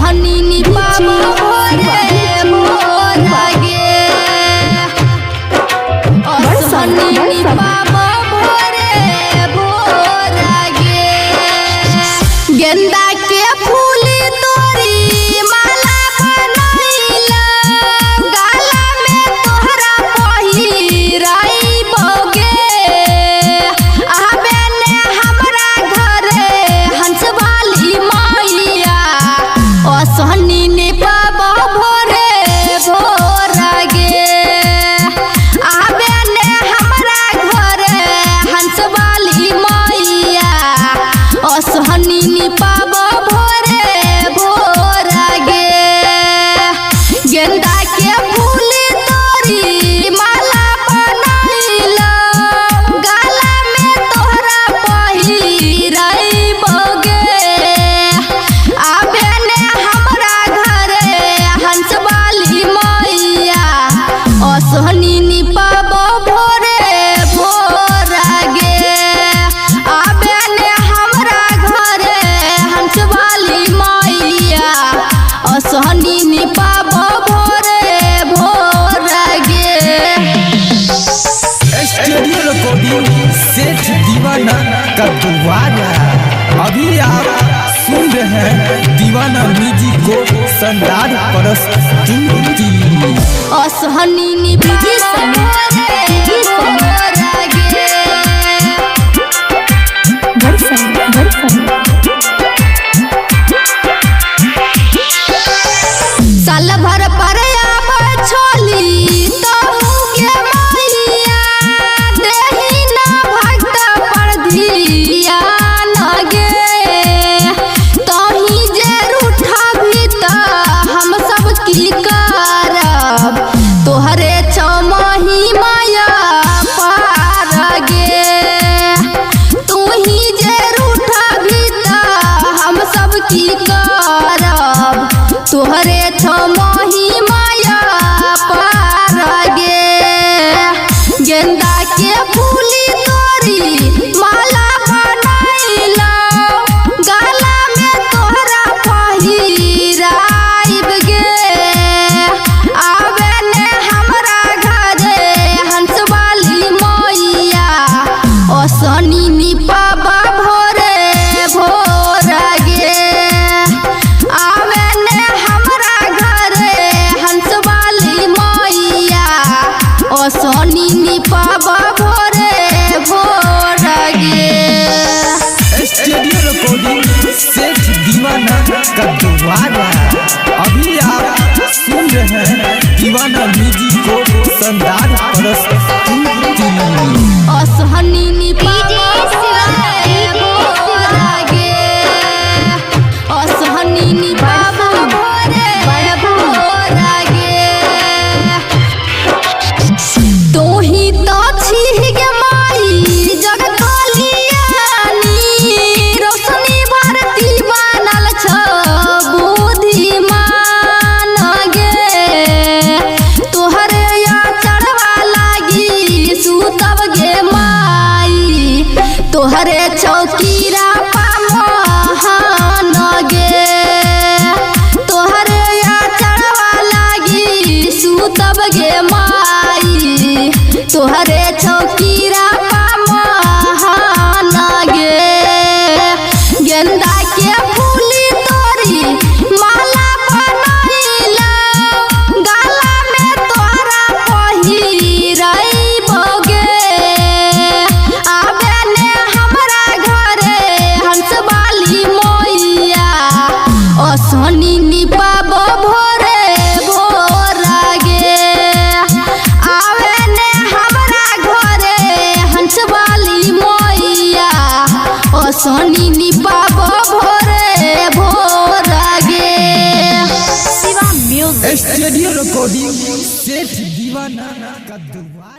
असहनी निपाबो भोरे भोर गे असहनी निपाबो भोरे भोर गे गेंदा के फूल तोरी माला बनैला गाला में तोहरा पहिराई बोगे आबे ने हमरा घरे हंसवाली मैया असहनी निपाबो भोरे भोर गे आबे ने हमरा घरे हंसवाली मैया असहनी निपाबो भोरे भोर गे गेंदा के फूल तोरी माला बनैला गाला में तोहरा पहिराई बोगे आबे ने हमरा घरे हंसवाली मैया असहनी निपाबो भोरे भोर गे आबे ने हमरा घरे हंसवाली मैया असहनी निपाबो भोरे भोर गे स्टूडियो रिकॉर्डिंग सेठ दीवाना का दुआरा। अभी आप सुन रहे हैं दीवाना म्यूजिक को शानदार प्रस्तुति। असहनी निपाबो भोरे भोर गे साल भर पर आब छोली तहु के मैया देहि ना भक्त पर धियान गे तही जे रूठबी त हम सब की करब तोहरे छमही माया पार गे तू ही जे रूठबी त हम सब की करब तोहरे छमही माया पार गे गेंदा के फूल तोरी माला बनैला गाला में तोहरा पहिराइब गे आबे ने हमरा घरे हंसवाली मैया असहनी निपाबो भोरे भोर गे आबे ने हमरा घरे हंसवाली मैया असहनी निपाबो भोरे भोर गे स्टूडियो रिकॉर्डिंग सेठ दीवाना का दुआरा। अभी आप सुन रहे हैं दीवाना म्यूजिक को शानदार प्रस्तुति। असहनी निपाबो भोरे भोर गे असहनी निपाबो भोरे भोर गे तू ही तो छी गे माई जग कलियानी रोशनी भारती बनल छ बुद्धिमान गे तोहरे या चढ़वा लागी सुतब गे माई तोहरे चौकीरा महान गे तोहरे या चढ़वा लागी सुतब गे माई तोहरे चौकीरा महान गे गेंदा के फूल तोरी माला बनैला गाला में तोहरा पहिराई बोगे आबे ने हमरा घरे हंसवाली मैया असहनी निपाबो भोरे भोर गे आबे ने हमरा घरे हंसवाली मैया असहनी निपाबो भोरे भोर गे स्टूडियो रिकॉर्डिंग सेठ दीवाना का दुआरा।